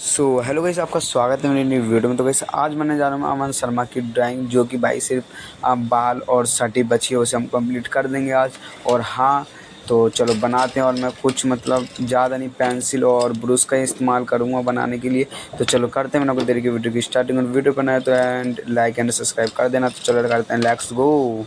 So hello guys, आपका स्वागत है मेरी न्यू वीडियो में। तो गाइस आज मैंने जा रहा हूँ अमन शर्मा की ड्राइंग, जो कि भाई सिर्फ बाल और सटी बची है, उसे हम कंप्लीट कर देंगे आज। और हाँ, तो चलो बनाते हैं। और मैं कुछ मतलब ज़्यादा नहीं, पेंसिल और ब्रश का इस्तेमाल करूँगा बनाने के लिए। तो चलो करते हैं, मैंने कुछ देर की वीडियो की स्टार्टिंग। और वीडियो बनाए तो एंड लाइक एंड सब्सक्राइब कर देना। तो चलो करते हैं, लेट्स गो।